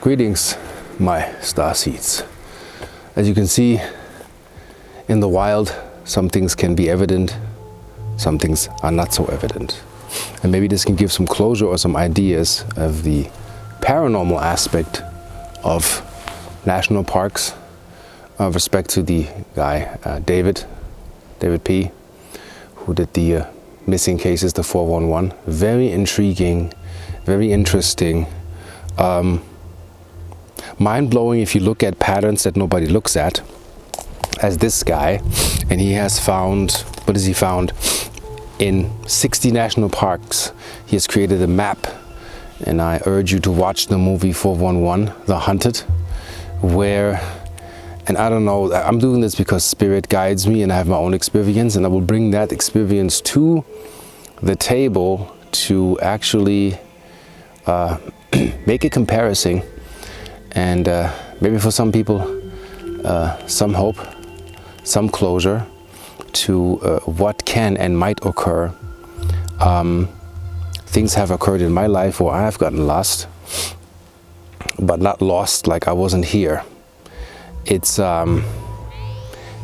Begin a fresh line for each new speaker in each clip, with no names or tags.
Greetings, my starseeds. As you can see, in the wild, some things can be evident, some things are not so evident. And maybe this can give some closure or some ideas of the paranormal aspect of national parks, with respect to the guy, David P., who did the missing cases, the 411. Very intriguing, very interesting. Mind-blowing if you look at patterns that nobody looks at, as this guy, and he has found, what has he found? In 60 national parks, he has created a map, and I urge you to watch the movie 411, The Hunted, where, and I don't know, I'm doing this because Spirit guides me and I have my own experience, and I will bring that experience to the table to actually make a comparison, and maybe for some people some hope, some closure to what can and might occur. Things have occurred in my life where I have gotten lost, but not lost like I wasn't here. It's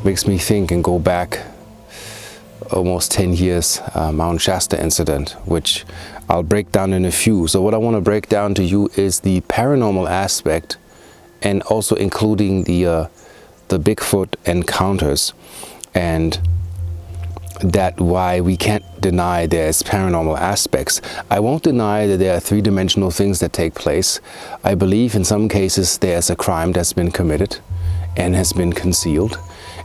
makes me think and go back almost 10 years, Mount Shasta incident, which I'll break down in a few. So what I want to break down to you is the paranormal aspect, and also including the Bigfoot encounters, and that why we can't deny there's paranormal aspects. I won't deny that there are three-dimensional things that take place. I believe in some cases there's a crime that's been committed and has been concealed.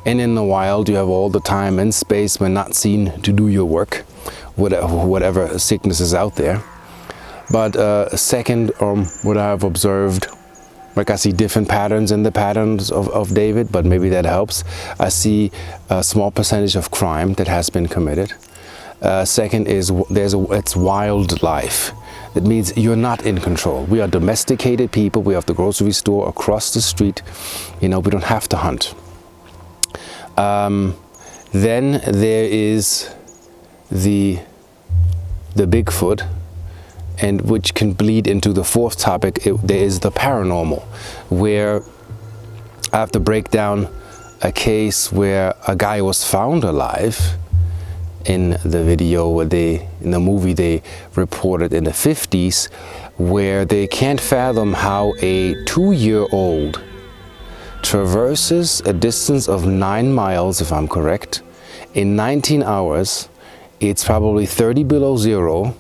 And in the wild, you have all the time and space when not seen to do your work, whatever sickness is out there. But second, what I have observed, like I see different patterns in the patterns of David, but maybe that helps. I see a small percentage of crime that has been committed. Second is it's wildlife. That means you're not in control. We are domesticated people. We have the grocery store across the street. You know, we don't have to hunt. Then there is the Bigfoot, and which can bleed into the fourth topic. There is the paranormal, where I have to break down a case where a guy was found alive. In the video where in the movie they reported in the 50s, where they can't fathom how a 2-year-old traverses a distance of 9 miles, if I'm correct, in 19 hours. It's probably 30 below zero,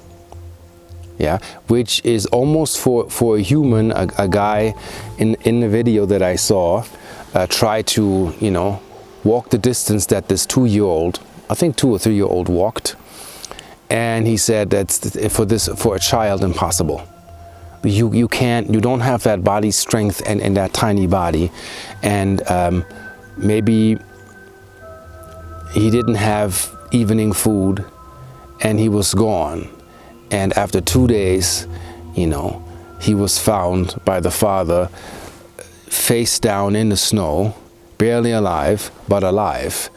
yeah, which is almost for a human. A guy in the video that I saw try to, you know, walk the distance that this 2-year-old, I think 2 or 3-year-old walked, and he said that's for a child impossible. You can't, you don't have that body strength and that tiny body, and maybe he didn't have evening food and he was gone, and after 2 days, you know, he was found by the father face down in the snow, barely alive, but alive.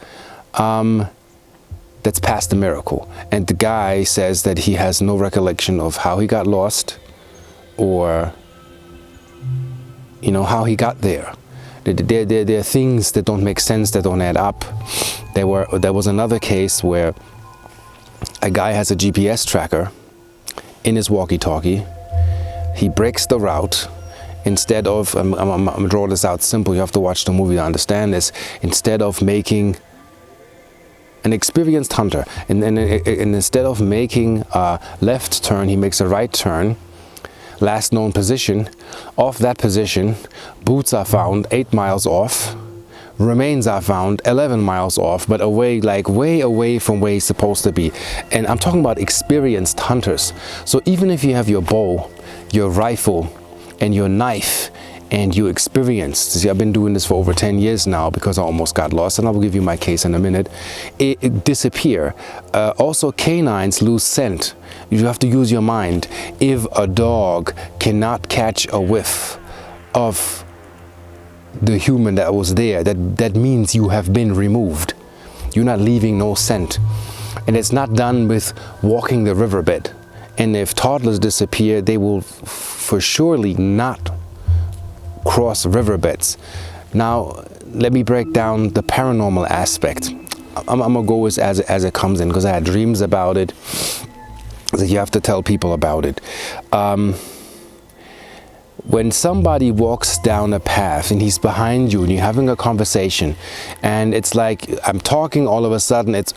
That's past a miracle. And the guy says that he has no recollection of how he got lost, or, you know, how he got there. There are things that don't make sense, that don't add up. There was another case where a guy has a GPS tracker in his walkie-talkie. He breaks the route. Instead of, I'm gonna draw this out simple, you have to watch the movie to understand this. Instead of making an experienced hunter, and instead of making a left turn, he makes a right turn. Last known position. Off that position, boots are found 8 miles off. Remains are found 11 miles off, but away, like way away from where he's supposed to be. And I'm talking about experienced hunters. So even if you have your bow, your rifle, and your knife, and you experienced, see, I've been doing this for over 10 years now because I almost got lost, and I will give you my case in a minute, it disappear. Also, canines lose scent. You have to use your mind. If a dog cannot catch a whiff of the human that was there, that means you have been removed. You're not leaving no scent. And it's not done with walking the riverbed. And if toddlers disappear, they will for surely not cross riverbeds. Now, let me break down the paranormal aspect. I'm gonna go as it comes in, because I had dreams about it. So you have to tell people about it. When somebody walks down a path and he's behind you and you're having a conversation, and it's like I'm talking, all of a sudden it's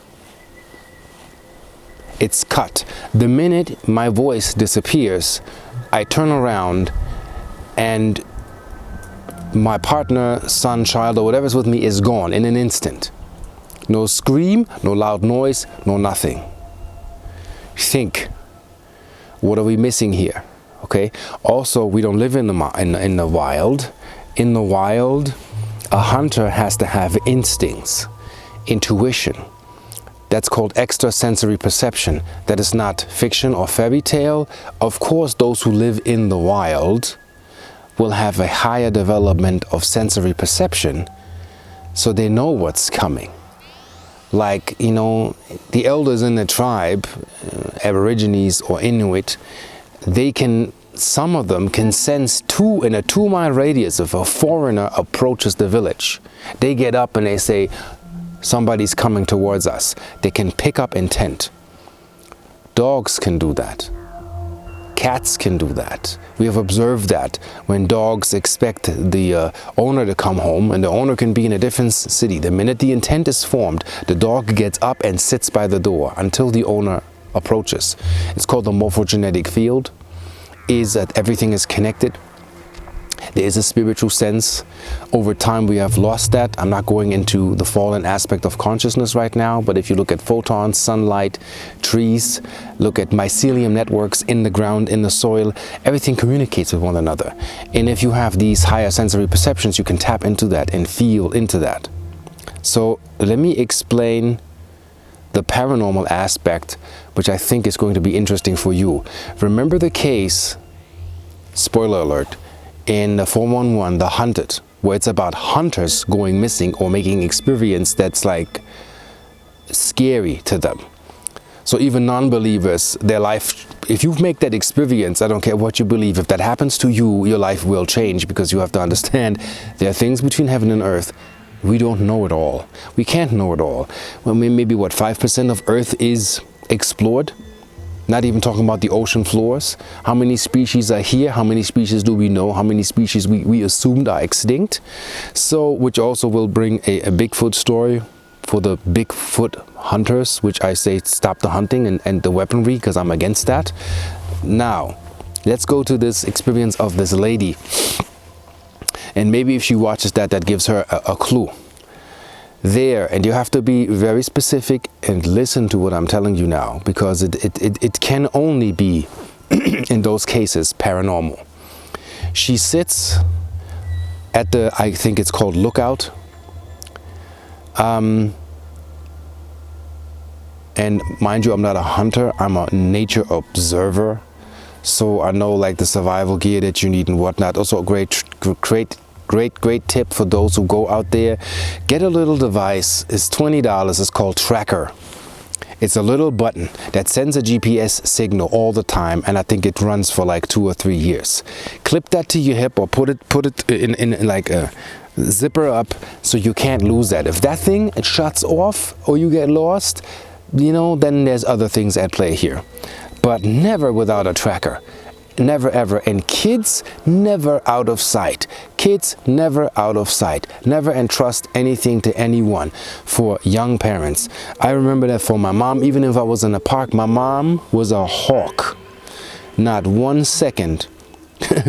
cut. The minute my voice disappears, I turn around and my partner, son, child, or whatever's with me is gone in an instant. No scream, no loud noise, no nothing. Think, what are we missing here? Okay. Also, we don't live in the wild. In the wild, a hunter has to have instincts, intuition. That's called extrasensory perception. That is not fiction or fairy tale. Of course, those who live in the wild will have a higher development of sensory perception, so they know what's coming. Like, you know, the elders in the tribe, Aborigines or Inuit, some of them can sense in a 2-mile radius if a foreigner approaches the village. They get up and they say, somebody's coming towards us. They can pick up intent. Dogs can do that. Cats can do that. We have observed that when dogs expect the owner to come home, and the owner can be in a different city. The minute the intent is formed, the dog gets up and sits by the door until the owner approaches. It's called the morphogenetic field. Is that everything is connected. There is a spiritual sense. Over time we have lost that. I'm not going into the fallen aspect of consciousness right now, but if you look at photons, sunlight, trees, look at mycelium networks in the ground, in the soil, everything communicates with one another. And if you have these higher sensory perceptions, you can tap into that and feel into that. So let me explain the paranormal aspect, which I think is going to be interesting for you. Remember the case, spoiler alert, in the 411, The Hunted, where it's about hunters going missing or making experience that's like scary to them. So even non-believers, their life, if you make that experience, I don't care what you believe, if that happens to you, your life will change, because you have to understand there are things between heaven and earth. We don't know it all. We can't know it all. Well, maybe what, 5% of Earth is explored? Not even talking about the ocean floors. How many species are here? How many species do we know? How many species we assumed are extinct? So, which also will bring a Bigfoot story for the Bigfoot hunters, which I say stop the hunting and the weaponry, because I'm against that. Now, let's go to this experience of this lady. And maybe if she watches that gives her a clue. There, and you have to be very specific and listen to what I'm telling you now, because it can only be, in those cases, paranormal. She sits at the, I think it's called lookout. And mind you, I'm not a hunter, I'm a nature observer. So I know like the survival gear that you need and whatnot. Also a great tip for those who go out there. Get a little device. It's $20. It's called Tracker. It's a little button that sends a GPS signal all the time, and I think it runs for like 2 or 3 years. Clip that to your hip or put it in like a zipper up so you can't lose that. If that thing it shuts off or you get lost, you know, then there's other things at play here. But never without a tracker. Never ever. And kids, never out of sight. Kids, never out of sight. Never entrust anything to anyone. For young parents, I remember that for my mom, even if I was in the park, my mom was a hawk. Not 1 second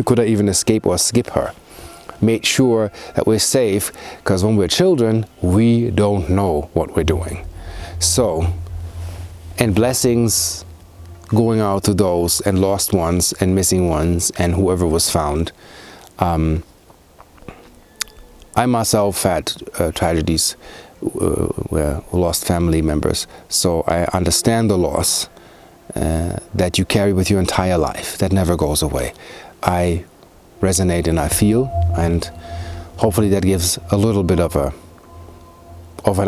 could I even escape or skip her. Made sure that we're safe, because when we're children, we don't know what we're doing. So, and blessings going out to those and lost ones and missing ones and whoever was found. I myself had tragedies where lost family members, so I understand the loss that you carry with your entire life. That never goes away. I resonate and I feel, and hopefully that gives a little bit of an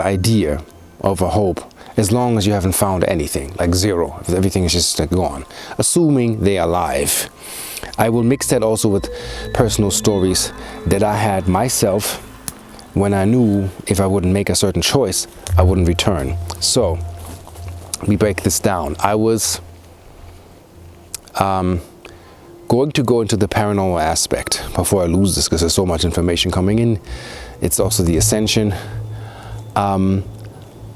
idea, of a hope, as long as you haven't found anything, like zero, if everything is just gone, assuming they are alive. I will mix that also with personal stories that I had myself when I knew if I wouldn't make a certain choice, I wouldn't return. So we break this down. I was going to go into the paranormal aspect before I lose this, because there's so much information coming in. It's also the ascension.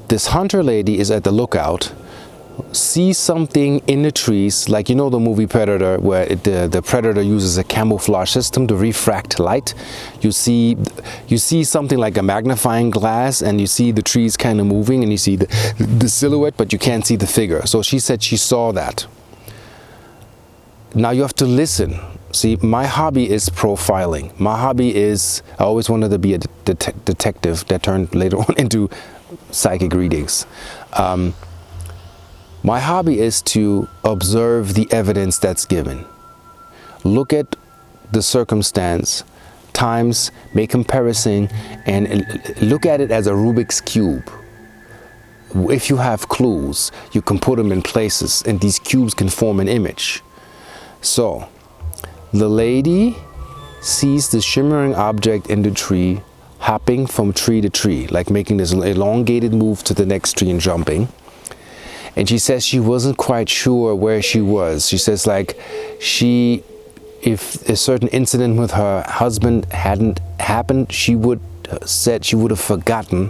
This hunter lady is at the lookout, sees something in the trees, like you know the movie Predator, where the predator uses a camouflage system to refract light. You see something like a magnifying glass, and you see the trees kind of moving, and you see the silhouette, but you can't see the figure. So she said she saw that. Now you have to listen. See, my hobby is profiling. My hobby is, I always wanted to be a detective that turned later on into psychic readings. My hobby is to observe the evidence that's given. Look at the circumstance, times, make comparison, and look at it as a Rubik's Cube. If you have clues, you can put them in places, and these cubes can form an image. So, the lady sees the shimmering object in the tree, hopping from tree to tree, like making this elongated move to the next tree and jumping. And she says she wasn't quite sure where she was. She says like if a certain incident with her husband hadn't happened, she would have forgotten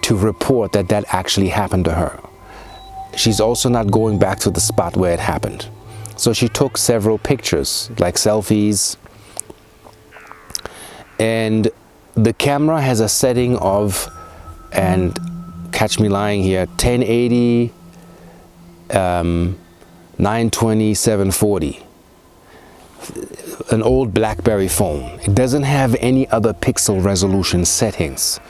to report that actually happened to her. She's also not going back to the spot where it happened. So she took several pictures, like selfies, and the camera has a setting of, and catch me lying here, 1080, 920, 740. An old BlackBerry phone. It doesn't have any other pixel resolution settings.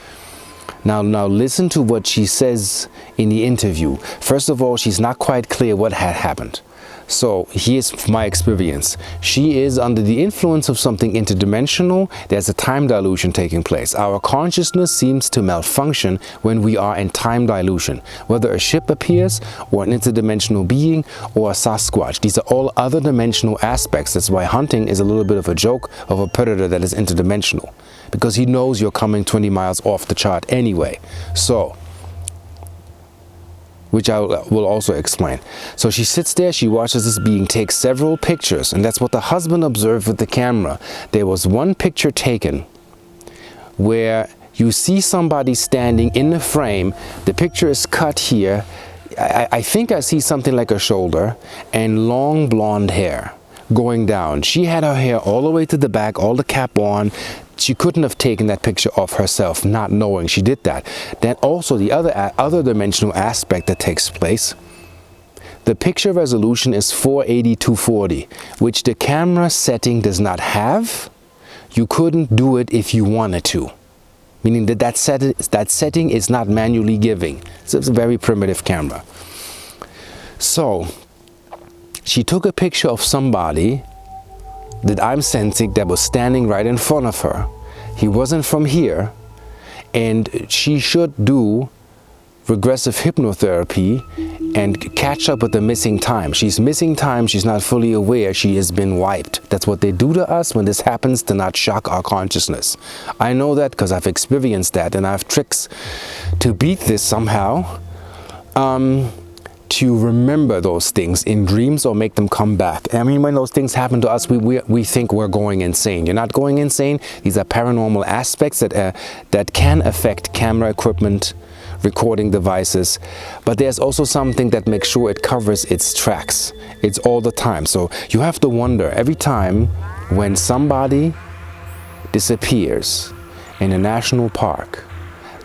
Now listen to what she says in the interview. First of all, she's not quite clear what had happened. So here's my experience. She is under the influence of something interdimensional. There's a time dilution taking place. Our consciousness seems to malfunction when we are in time dilution. Whether a ship appears, or an interdimensional being, or a Sasquatch. These are all other dimensional aspects. That's why hunting is a little bit of a joke of a predator that is interdimensional. Because he knows you're coming 20 miles off the chart anyway. So, which I will also explain. So she sits there, she watches this being take several pictures, and that's what the husband observed with the camera. There was one picture taken where you see somebody standing in the frame. The picture is cut here. I think I see something like a shoulder and long blonde hair going down. She had her hair all the way to the back, all the cap on. She couldn't have taken that picture of herself, not knowing she did that. Then also the other dimensional aspect that takes place, the picture resolution is 480-240, which the camera setting does not have. You couldn't do it if you wanted to, meaning that setting is not manually giving. So it's a very primitive camera. So she took a picture of somebody that I'm sensing that was standing right in front of her. He wasn't from here, and she should do regressive hypnotherapy and catch up with the missing time. She's missing time, she's not fully aware, she has been wiped. That's what they do to us when this happens, to not shock our consciousness. I know that because I've experienced that, and I have tricks to beat this somehow. To remember those things in dreams or make them come back. I mean, when those things happen to us, we think we're going insane. You're not going insane. These are paranormal aspects that can affect camera equipment, recording devices, but there's also something that makes sure it covers its tracks. It's all the time. So you have to wonder every time when somebody disappears in a national park,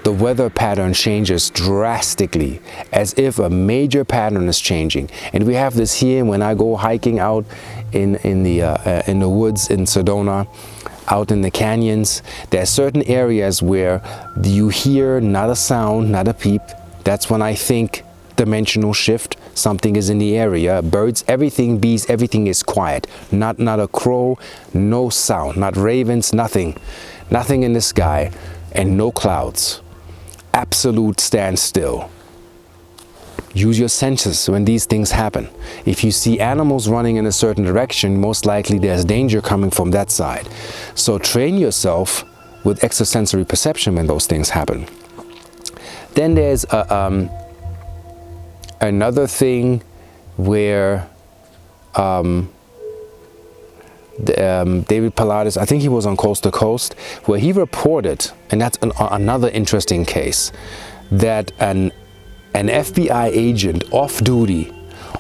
the weather pattern changes drastically, as if a major pattern is changing. And we have this here when I go hiking out in the woods in Sedona, out in the canyons. There are certain areas where you hear not a sound, not a peep. That's when I think dimensional shift. Something is in the area. Birds, everything, bees, everything is quiet. Not a crow, no sound, not ravens, nothing. Nothing in the sky, and no clouds. Absolute standstill. Use your senses when these things happen. If you see animals running in a certain direction, most likely there's danger coming from that side. So train yourself with extrasensory perception when those things happen. Then there's another thing where David Pilates, I think he was on Coast to Coast, where he reported, and that's another interesting case, that an FBI agent off duty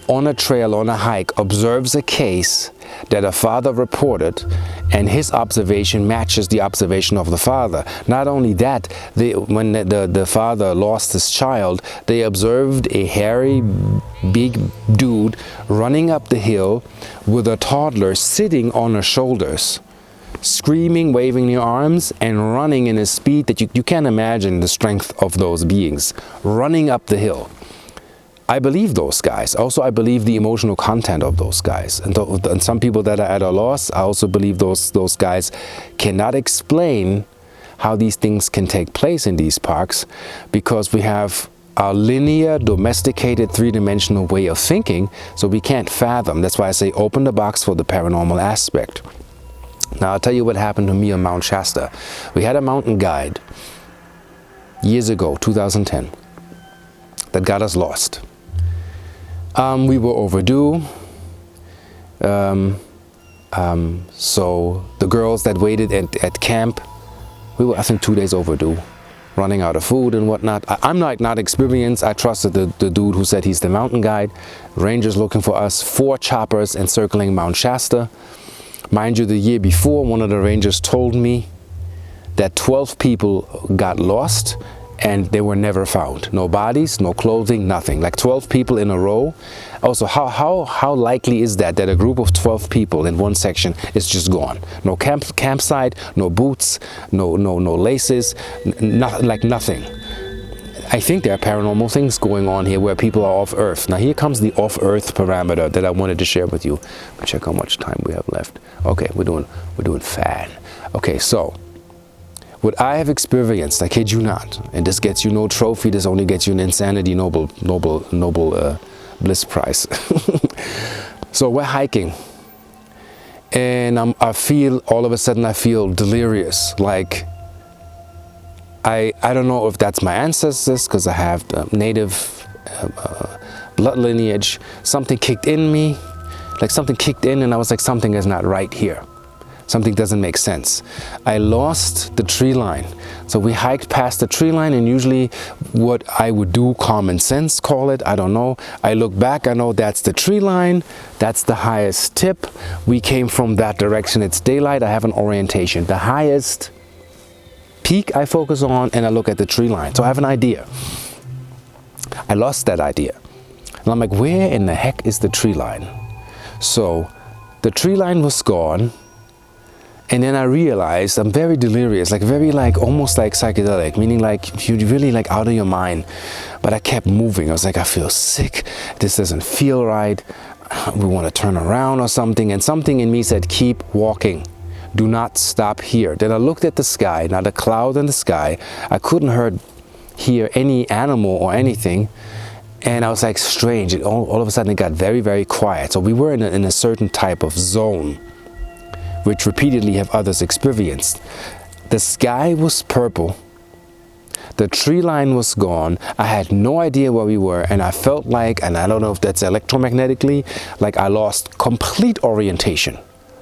on a trail, on a hike, observes a case that a father reported, and his observation matches the observation of the father. Not only that, when the father lost his child, they observed a hairy, big dude running up the hill with a toddler sitting on her shoulders, screaming, waving their arms, and running in a speed that you can't imagine the strength of those beings, running up the hill. I believe those guys. Also, I believe the emotional content of those guys. And some people that are at a loss, I also believe those guys cannot explain how these things can take place in these parks, because we have a linear, domesticated, three-dimensional way of thinking, so we can't fathom. That's why I say open the box for the paranormal aspect. Now, I'll tell you what happened to me on Mount Shasta. We had a mountain guide years ago, 2010, that got us lost. We were overdue, so the girls that waited at camp, we were, I think, 2 days overdue, running out of food and whatnot. I'm not experienced. I trusted the dude who said he's the mountain guide. Rangers looking for us, 4 choppers encircling Mount Shasta. Mind you, the year before, one of the rangers told me that 12 people got lost and they were never found. No bodies, no clothing, nothing. Like 12 people in a row. Also, how likely is that a group of 12 people in one section is just gone? No campsite, no boots, no laces, like nothing. I think there are paranormal things going on here where people are off Earth. Now here comes the off Earth parameter that I wanted to share with you. Check how much time we have left. Okay, we're doing fine. Okay, so what I have experienced, I kid you not, and this gets you no trophy, this only gets you an Insanity Nobel Bliss Prize. So we're hiking, and I feel, all of a sudden I feel delirious, like I don't know if that's my ancestors, because I have the native blood lineage. Something kicked in me, like something kicked in, and I was like, something is not right here. Something doesn't make sense. I lost the tree line. So we hiked past the tree line, and usually what I would do, common sense call it, I don't know. I look back, I know that's the tree line, that's the highest tip. We came from that direction, it's daylight, I have an orientation. The highest peak I focus on, and I look at the tree line. So I have an idea. I lost that idea. And I'm like, where in the heck is the tree line? So the tree line was gone. And then I realized I'm very delirious, like very almost like psychedelic, meaning like you're really like out of your mind. But I kept moving. I was like, I feel sick. This doesn't feel right. We want to turn around or something. And something in me said, keep walking. Do not stop here. Then I looked at the sky, not a cloud in the sky. I couldn't hear any animal or anything. And I was like, strange. All of a sudden it got very, very quiet. So we were in a certain type of zone, which repeatedly have others experienced. The sky was purple. The tree line was gone. I had no idea where we were, and I felt like, and I don't know if that's electromagnetically, like I lost complete orientation.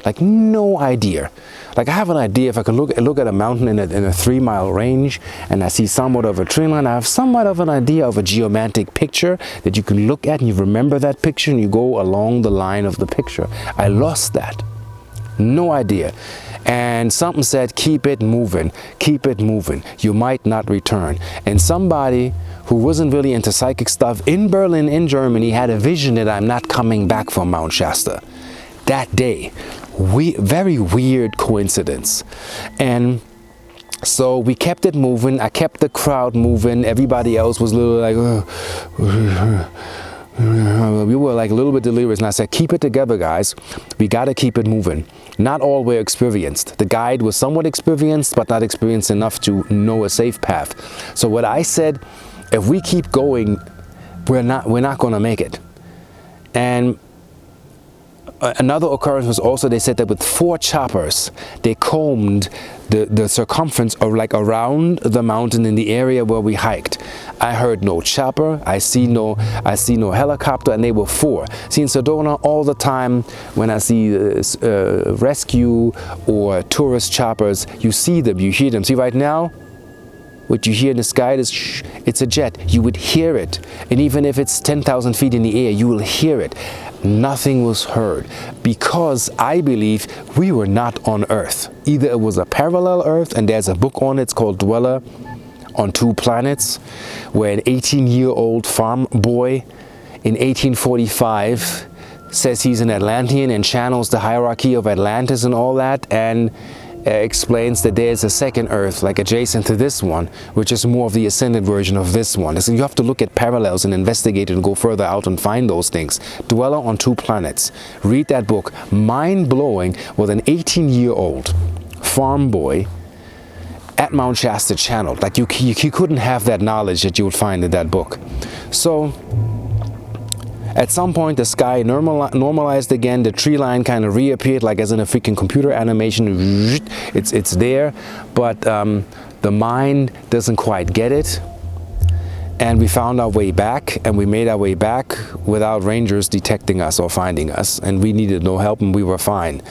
Like no idea. Like I have an idea if I could look at a mountain in a 3-mile range and I see somewhat of a tree line, I have somewhat of an idea of a geomantic picture that you can look at and you remember that picture and you go along the line of the picture. I lost that. No idea. And something said, keep it moving, you might not return. And somebody who wasn't really into psychic stuff in Berlin, in Germany, had a vision that I'm not coming back from Mount Shasta that day. Very weird coincidence. And so we kept it moving. I kept the crowd moving. Everybody else was a little like, we were like a little bit delirious, and I said, keep it together, guys. We got to keep it moving. Not all were experienced. The guide was somewhat experienced, but not experienced enough to know a safe path. So what I said, if we keep going we're not going to make it. And another occurrence was also, they said that with 4 choppers, they combed the circumference of like around the mountain in the area where we hiked. I heard no chopper, I see no helicopter, and they were 4. See, in Sedona all the time when I see rescue or tourist choppers, you see them, you hear them. See, right now, what you hear in the sky is shh, it's a jet. You would hear it. And even if it's 10,000 feet in the air, you will hear it. Nothing was heard because I believe we were not on Earth. Either it was a parallel Earth, and there's a book on it, it's called Dweller on Two Planets, where an 18-year-old farm boy in 1845 says he's an Atlantean and channels the hierarchy of Atlantis and all that, and explains that there's a second Earth like adjacent to this one, which is more of the ascended version of this one. So you have to look at parallels and investigate and go further out and find those things. Dweller on Two Planets. Read that book. Mind-blowing, with an 18-year-old farm boy at Mount Shasta channeled. Like you couldn't have that knowledge that you would find in that book. So at some point the sky normalized again, the tree line kind of reappeared like as in a freaking computer animation. It's there, but the mind doesn't quite get it. And we found our way back, and we made our way back without rangers detecting us or finding us, and we needed no help and we were fine.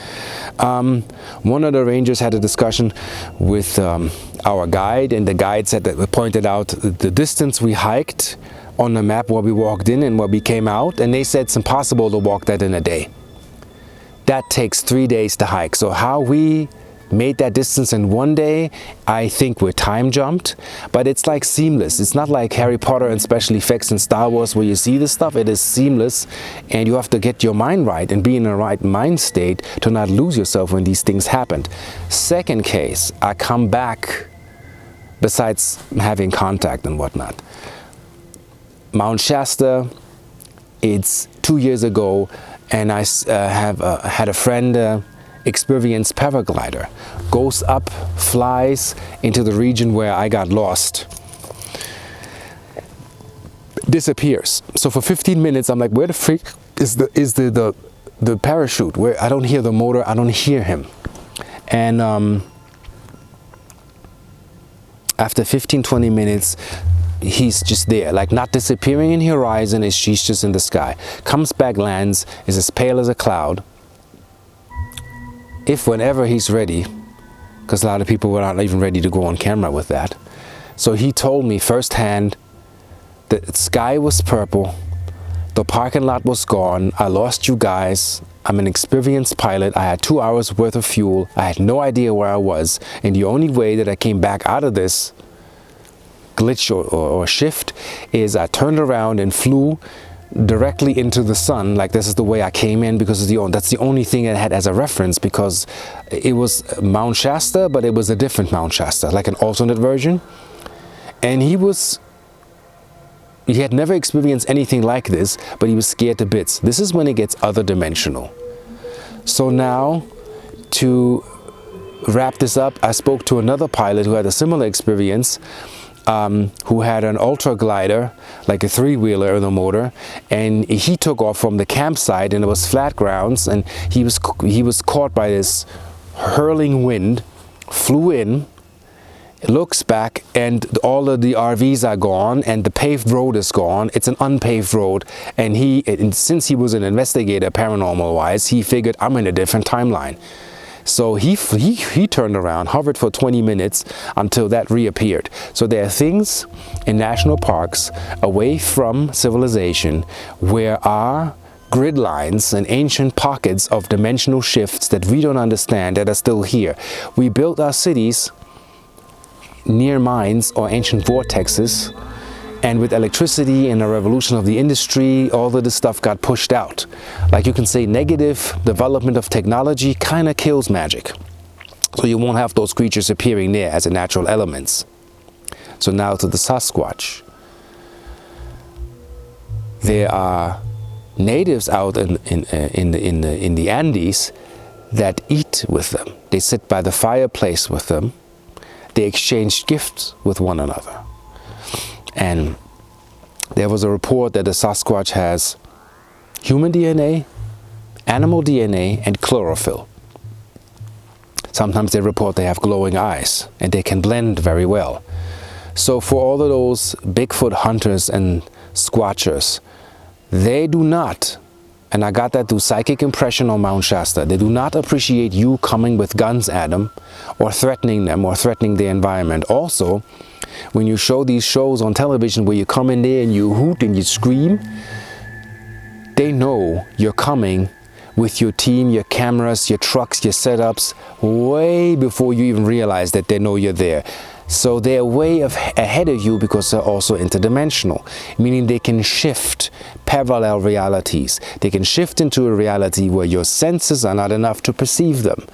One of the rangers had a discussion with our guide, and the guide said that pointed out the distance we hiked on the map where we walked in and where we came out, and they said it's impossible to walk that in a day. That takes 3 days to hike. So how we made that distance in 1 day, I think we're time jumped, but it's like seamless. It's not like Harry Potter and special effects in Star Wars where you see this stuff. It is seamless, and you have to get your mind right and be in the right mind state to not lose yourself when these things happened. Second case, I come back, besides having contact and whatnot. Mount Shasta, it's 2 years ago, and I had a friend experience paraglider, goes up, flies into the region where I got lost, disappears. So for 15 minutes I'm like, where the freak is the parachute? Where I don't hear the motor, I don't hear him. And after 15-20 minutes he's just there, like not disappearing in the horizon, he's just in the sky. Comes back, lands, is as pale as a cloud. If whenever he's ready, because a lot of people were not even ready to go on camera with that. So he told me firsthand that the sky was purple, the parking lot was gone, I lost you guys, I'm an experienced pilot, I had 2 hours worth of fuel, I had no idea where I was, and the only way that I came back out of this glitch or shift is I turned around and flew directly into the sun. Like this is the way I came in, because that's the only thing I had as a reference, because it was Mount Shasta, but it was a different Mount Shasta, like an alternate version. And he had never experienced anything like this, but he was scared to bits. This is when it gets other dimensional. So now, to wrap this up, I spoke to another pilot who had a similar experience, who had an ultra glider, like a 3-wheeler in the motor, and he took off from the campsite, and it was flat grounds, and he was caught by this hurling wind, flew in, looks back, and all of the RVs are gone, and the paved road is gone. It's an unpaved road, and since he was an investigator paranormal wise, he figured I'm in a different timeline. So he turned around, hovered for 20 minutes until that reappeared. So there are things in national parks away from civilization where our grid lines and ancient pockets of dimensional shifts that we don't understand that are still here. We built our cities near mines or ancient vortexes, and with electricity and the revolution of the industry, all of this stuff got pushed out. Like you can say, negative development of technology kind of kills magic. So you won't have those creatures appearing there as a natural elements. So now to the Sasquatch. There are natives out in the Andes that eat with them. They sit by the fireplace with them. They exchange gifts with one another. And there was a report that the Sasquatch has human DNA, animal DNA, and chlorophyll. Sometimes they report they have glowing eyes, and they can blend very well. So for all of those Bigfoot hunters and squatchers, they do not, and I got that through psychic impression on Mount Shasta, they do not appreciate you coming with guns at them or threatening them or threatening their environment. Also, when you show these shows on television where you come in there and you hoot and you scream, they know you're coming with your team, your cameras, your trucks, your setups, way before you even realize that they know you're there. So they're way ahead of you because they're also interdimensional, meaning they can shift parallel realities. They can shift into a reality where your senses are not enough to perceive them.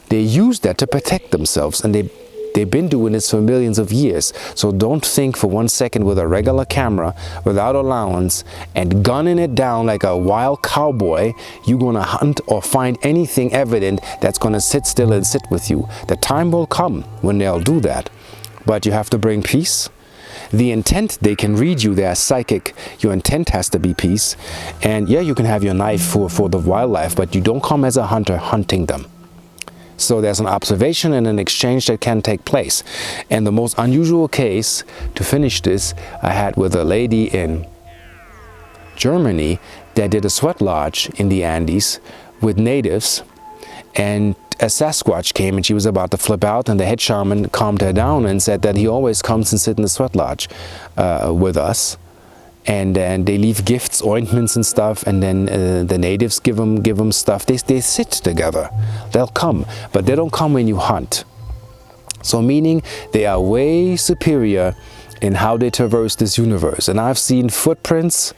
They use that to protect themselves, and they've been doing this for millions of years. So don't think for 1 second with a regular camera, without allowance, and gunning it down like a wild cowboy, you're gonna hunt or find anything evident that's gonna sit still and sit with you. The time will come when they'll do that. But you have to bring peace. The intent, they can read you, they're psychic. Your intent has to be peace. And yeah, you can have your knife for the wildlife, but you don't come as a hunter hunting them. So there's an observation and an exchange that can take place. And the most unusual case, to finish this, I had with a lady in Germany that did a sweat lodge in the Andes with natives, and a Sasquatch came and she was about to flip out, and the head shaman calmed her down and said that he always comes and sits in the sweat lodge with us. And then they leave gifts, ointments and stuff, and then the natives give them stuff. They sit together. They'll come, but they don't come when you hunt. So meaning they are way superior in how they traverse this universe. And I've seen footprints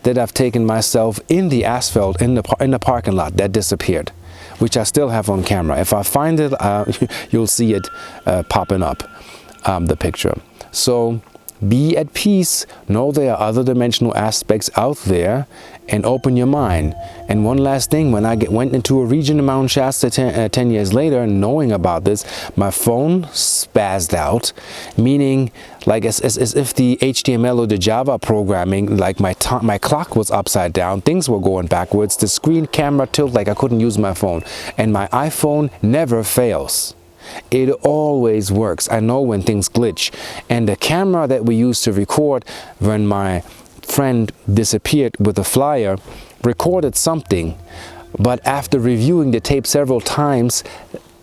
that I've taken myself in the asphalt in the parking lot that disappeared, which I still have on camera. If I find it, you'll see it popping up, the picture. So be at peace, know there are other dimensional aspects out there, and open your mind. And one last thing, when I went into a region in Mount Shasta 10 years later, knowing about this, my phone spazzed out, meaning like as if the HTML or the Java programming, like my clock was upside down, things were going backwards, the screen camera tilted like I couldn't use my phone. And my iPhone never fails. It always works. I know when things glitch. And the camera that we used to record when my friend disappeared with a flyer recorded something, but after reviewing the tape several times,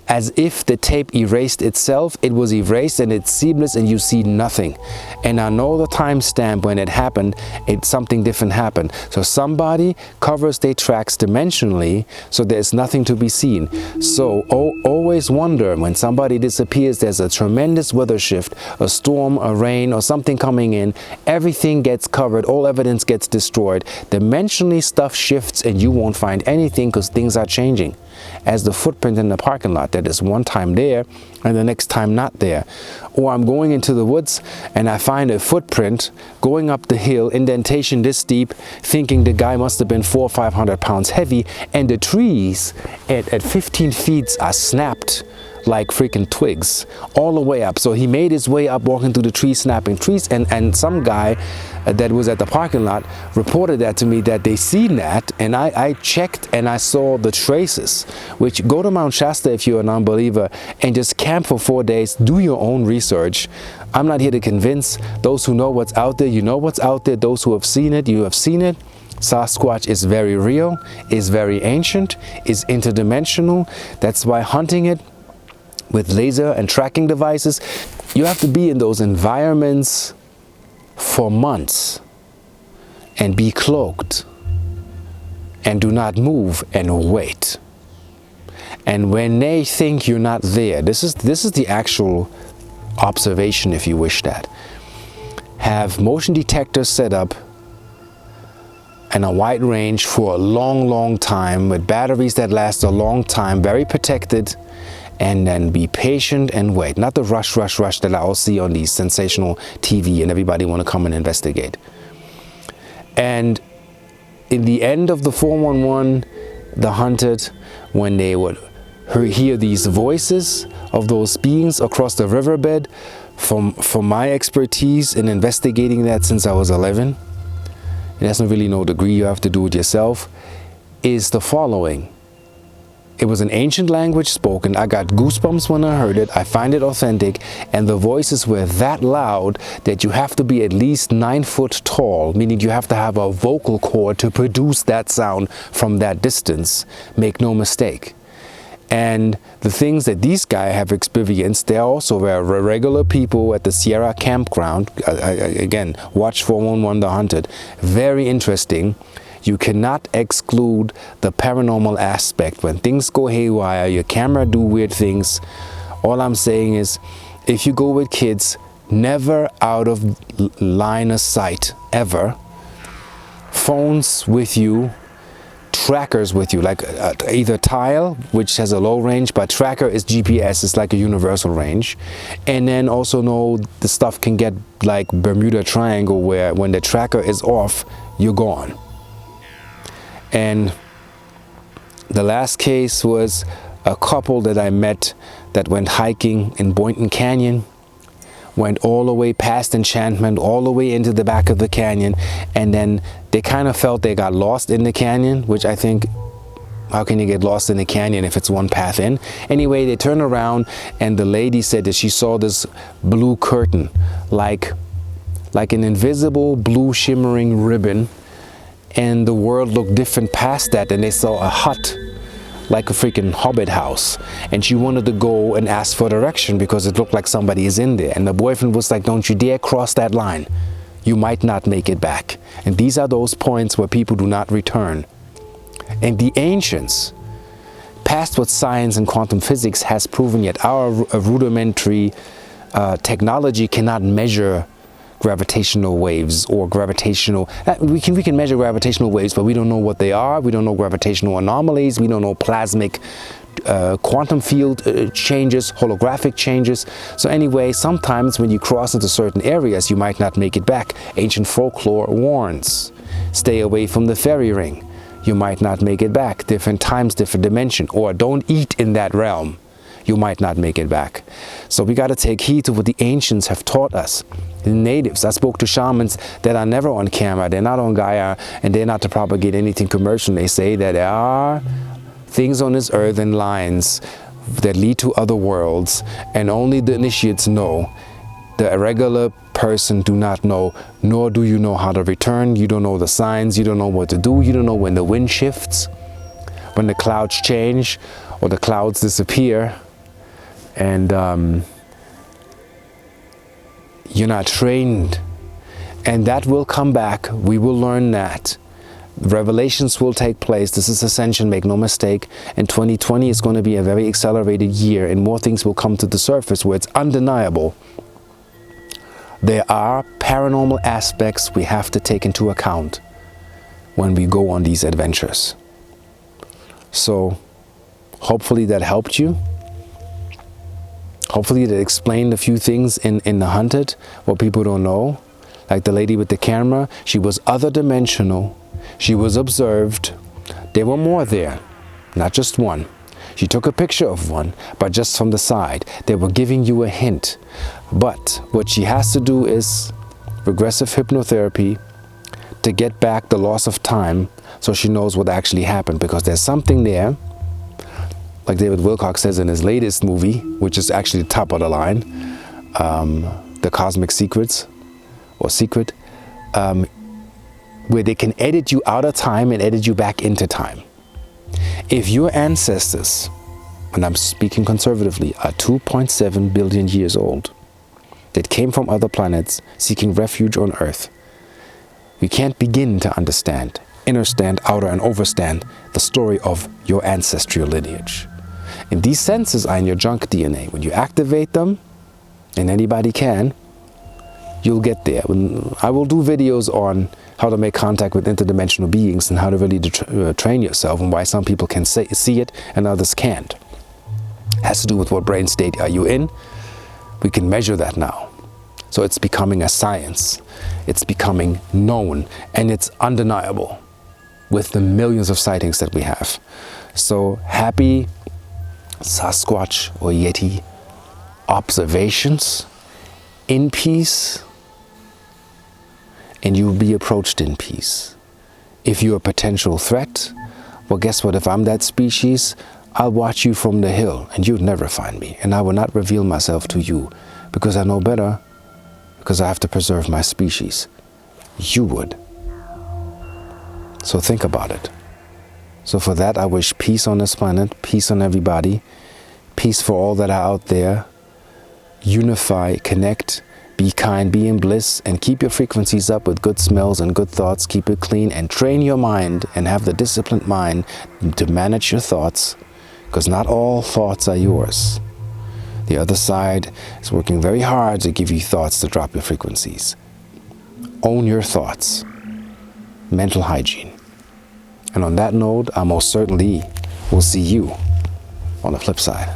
as if the tape erased itself, it was erased and it's seamless and you see nothing. And I know the timestamp when it happened, something different happened. So somebody covers their tracks dimensionally, so there's nothing to be seen. So always wonder when somebody disappears, there's a tremendous weather shift, a storm, a rain, or something coming in, everything gets covered, all evidence gets destroyed. Dimensionally stuff shifts and you won't find anything because things are changing. As the footprint in the parking lot that is one time there and the next time not there. Or I'm going into the woods and I find a footprint going up the hill, indentation this deep, thinking the guy must have been 400 or 500 pounds heavy, and the trees at 15 feet are snapped like freaking twigs all the way up. So he made his way up, walking through the trees, snapping trees, and some guy that was at the parking lot reported that to me, that they seen that, and I checked and I saw the traces. Which, go to Mount Shasta if you're a non-believer and just camp for 4 days, do your own research. I'm not here to convince. Those who know what's out there, you know what's out there. Those who have seen it, you have seen it. Sasquatch is very real, is very ancient, is interdimensional. That's why hunting it with laser and tracking devices, you have to be in those environments for months and be cloaked and do not move and wait. And when they think you're not there, this is the actual observation, if you wish that. Have motion detectors set up and a wide range for a long time with batteries that last a long time, very protected. And then be patient and wait. Not the rush that I all see on these sensational TV and everybody want to come and investigate. And in the end of the 411, the hunted, when they would hear these voices of those beings across the riverbed, from my expertise in investigating that since I was 11, there's not really no degree, you have to do it yourself, is the following. It was an ancient language spoken. I got goosebumps when I heard it. I find it authentic. And the voices were that loud that you have to be at least 9 foot tall, meaning you have to have a vocal cord to produce that sound from that distance. Make no mistake. And the things that these guys have experienced, they also were regular people at the Sierra campground. Again, watch 411 The Hunted. Very interesting. You cannot exclude the paranormal aspect. When things go haywire, your camera do weird things. All I'm saying is, if you go with kids, never out of line of sight, ever. Phones with you, trackers with you, like either tile, which has a low range, but tracker is GPS, it's like a universal range. And then also know the stuff can get like Bermuda Triangle, where when the tracker is off, you're gone. And the last case was a couple that I met that went hiking in Boynton Canyon, went all the way past Enchantment, all the way into the back of the canyon, and then they kind of felt they got lost in the canyon, which I think, how can you get lost in the canyon if it's one path in? Anyway, they turned around and the lady said that she saw this blue curtain, like an invisible blue shimmering ribbon, and the world looked different past that, and they saw a hut, like a freaking hobbit house, and she wanted to go and ask for direction because it looked like somebody is in there. And the boyfriend was like, don't you dare cross that line, you might not make it back. And these are those points where people do not return. And the ancients, past what science and quantum physics has proven yet, our rudimentary technology cannot measure gravitational waves or gravitational, we can measure gravitational waves, but we don't know what they are. We don't know gravitational anomalies. We don't know plasmic quantum field changes, holographic changes. So anyway, sometimes when you cross into certain areas, you might not make it back. Ancient folklore warns, stay away from the fairy ring. You might not make it back. Different times, different dimension. Or don't eat in that realm. You might not make it back. So we got to take heed to what the ancients have taught us. The natives, I spoke to shamans that are never on camera, they're not on Gaia, and they're not to propagate anything commercial. They say that there are things on this earth and lines that lead to other worlds, and only the initiates know. The irregular person do not know, nor do you know how to return. You don't know the signs, you don't know what to do, you don't know when the wind shifts, when the clouds change, or the clouds disappear. And you're not trained, and that will come back. We will learn that. Revelations will take place. This is ascension, make no mistake. And 2020 is going to be a very accelerated year, and more things will come to the surface where it's undeniable. There are paranormal aspects we have to take into account when we go on these adventures. So hopefully that helped you. Hopefully that explained a few things in The Hunted, what people don't know. Like the lady with the camera, she was other dimensional. She was observed. There were more there, not just one. She took a picture of one, but just from the side. They were giving you a hint. But what she has to do is regressive hypnotherapy to get back the loss of time so she knows what actually happened, because there's something there. Like David Wilcock says in his latest movie, which is actually the top of the line, The Cosmic Secrets, or Secret, where they can edit you out of time and edit you back into time. If your ancestors, and I'm speaking conservatively, are 2.7 billion years old, that came from other planets seeking refuge on Earth, we can't begin to understand, understand, outer and overstand the story of your ancestral lineage. And these senses are in your junk DNA. When you activate them, and anybody can, you'll get there. I will do videos on how to make contact with interdimensional beings and how to really train yourself, and why some people can see it and others can't. It has to do with what brain state are you in. We can measure that now. So it's becoming a science. It's becoming known, and it's undeniable with the millions of sightings that we have. So happy Sasquatch or Yeti observations in peace, and you will be approached in peace. If you're a potential threat, well, guess what? If I'm that species, I'll watch you from the hill and you'd never find me. And I will not reveal myself to you because I know better, because I have to preserve my species. You would. So think about it. So for that, I wish peace on this planet, peace on everybody, peace for all that are out there. Unify, connect, be kind, be in bliss, and keep your frequencies up with good smells and good thoughts. Keep it clean and train your mind and have the disciplined mind to manage your thoughts, because not all thoughts are yours. The other side is working very hard to give you thoughts to drop your frequencies. Own your thoughts. Mental hygiene. And on that note, I most certainly will see you on the flip side.